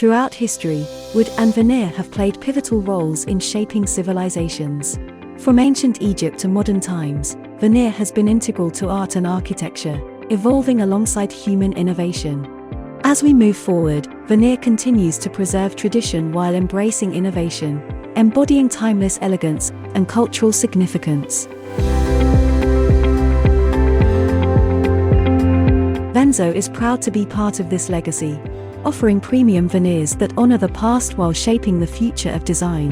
Throughout history, wood and veneer have played pivotal roles in shaping civilizations. From ancient Egypt to modern times, veneer has been integral to art and architecture, evolving alongside human innovation. As we move forward, veneer continues to preserve tradition while embracing innovation, embodying timeless elegance and cultural significance. VENZO is proud to be part of this legacy, offering premium veneers that honor the past while shaping the future of design.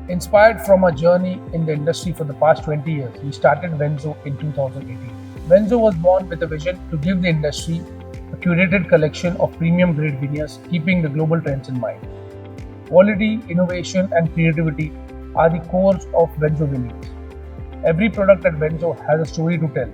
Inspired from our journey in the industry for the past 20 years, we started VENZO in 2018. VENZO was born with a vision to give the industry a curated collection of premium grade veneers, keeping the global trends in mind. Quality, innovation, and creativity are the cores of VENZO veneers. Every product at VENZO has a story to tell,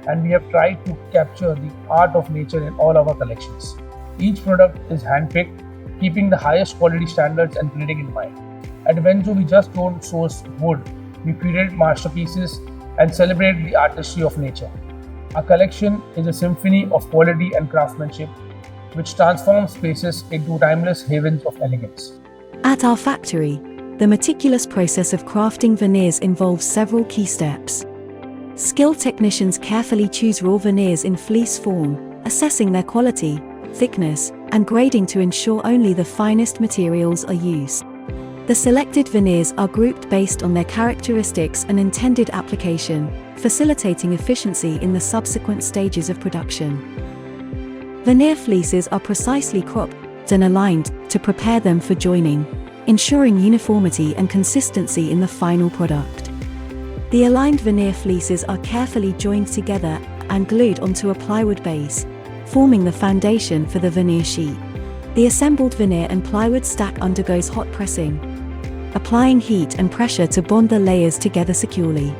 and we have tried to capture the art of nature in all our collections. Each product is handpicked, keeping the highest quality standards and grading in mind. At VENZO, we just don't source wood, we create masterpieces and celebrate the artistry of nature. Our collection is a symphony of quality and craftsmanship, which transforms spaces into timeless havens of elegance. At our factory, the meticulous process of crafting veneers involves several key steps. Skilled technicians carefully choose raw veneers in fleece form, assessing their quality, thickness, and grading to ensure only the finest materials are used. The selected veneers are grouped based on their characteristics and intended application, facilitating efficiency in the subsequent stages of production. Veneer fleeces are precisely cropped and aligned to prepare them for joining, ensuring uniformity and consistency in the final product. The aligned veneer fleeces are carefully joined together and glued onto a plywood base, forming the foundation for the veneer sheet. The assembled veneer and plywood stack undergoes hot pressing, applying heat and pressure to bond the layers together securely.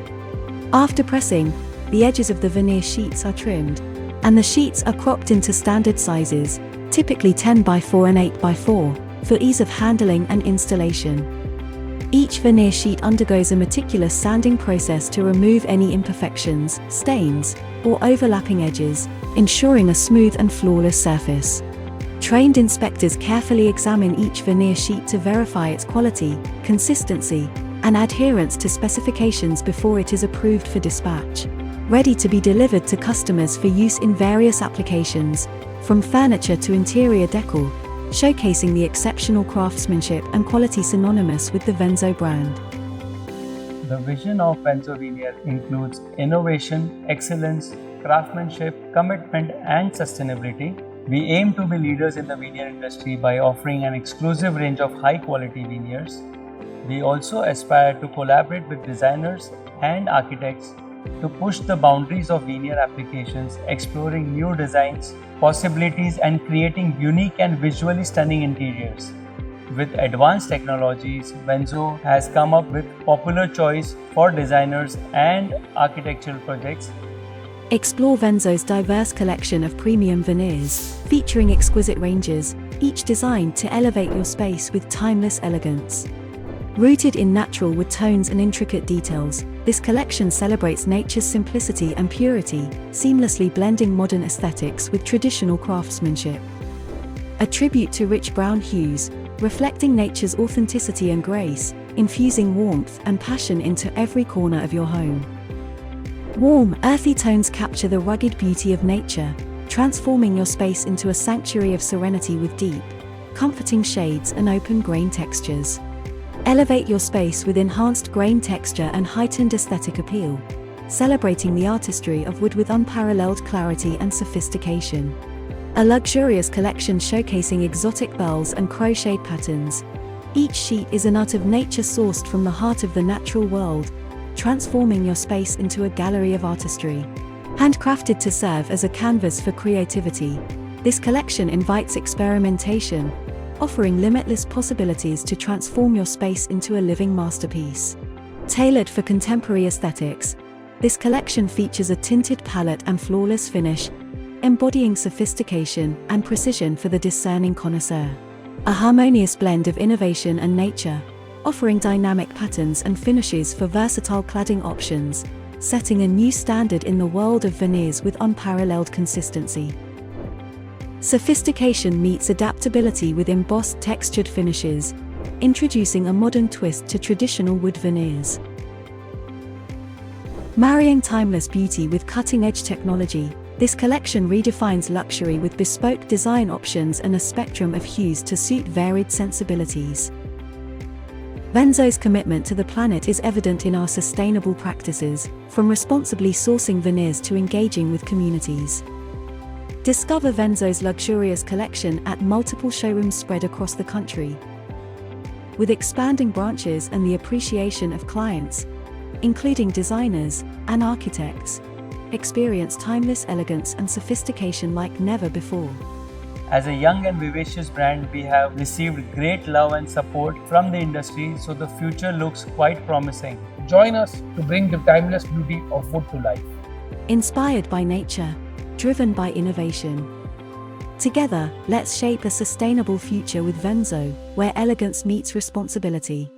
After pressing, the edges of the veneer sheets are trimmed, and the sheets are cropped into standard sizes, typically 10 by 4 and 8 by 4, for ease of handling and installation. Each veneer sheet undergoes a meticulous sanding process to remove any imperfections, stains, or overlapping edges, ensuring a smooth and flawless surface. Trained inspectors carefully examine each veneer sheet to verify its quality, consistency, and adherence to specifications before it is approved for dispatch, ready to be delivered to customers for use in various applications, from furniture to interior decor, showcasing the exceptional craftsmanship and quality synonymous with the VENZO brand. The vision of VENZO veneer includes innovation, excellence, craftsmanship, commitment, and sustainability. We aim to be leaders in the veneer industry by offering an exclusive range of high-quality veneers. We also aspire to collaborate with designers and architects to push the boundaries of veneer applications, exploring new designs, possibilities, and creating unique and visually stunning interiors. With advanced technologies, VENZO has come up with popular choice for designers and architectural projects. Explore VENZO's diverse collection of premium veneers, featuring exquisite ranges, each designed to elevate your space with timeless elegance. Rooted in natural wood tones and intricate details, this collection celebrates nature's simplicity and purity, seamlessly blending modern aesthetics with traditional craftsmanship. A tribute to rich brown hues, reflecting nature's authenticity and grace, infusing warmth and passion into every corner of your home. Warm, earthy tones capture the rugged beauty of nature, transforming your space into a sanctuary of serenity with deep, comforting shades and open grain textures. Elevate your space with enhanced grain texture and heightened aesthetic appeal, celebrating the artistry of wood with unparalleled clarity and sophistication. A luxurious collection showcasing exotic bells and crocheted patterns. Each sheet is an art of nature sourced from the heart of the natural world, transforming your space into a gallery of artistry. Handcrafted to serve as a canvas for creativity, this collection invites experimentation, offering limitless possibilities to transform your space into a living masterpiece. Tailored for contemporary aesthetics, this collection features a tinted palette and flawless finish, embodying sophistication and precision for the discerning connoisseur. A harmonious blend of innovation and nature, offering dynamic patterns and finishes for versatile cladding options, setting a new standard in the world of veneers with unparalleled consistency. Sophistication meets adaptability with embossed textured finishes, introducing a modern twist to traditional wood veneers. Marrying timeless beauty with cutting-edge technology, this collection redefines luxury with bespoke design options and a spectrum of hues to suit varied sensibilities. VENZO's commitment to the planet is evident in our sustainable practices, from responsibly sourcing veneers to engaging with communities. Discover VENZO's luxurious collection at multiple showrooms spread across the country. With expanding branches and the appreciation of clients, including designers and architects, experience timeless elegance and sophistication like never before. As a young and vivacious brand, we have received great love and support from the industry, so the future looks quite promising. Join us to bring the timeless beauty of wood to life. Inspired by nature, driven by innovation. Together, let's shape a sustainable future with VENZO, where elegance meets responsibility.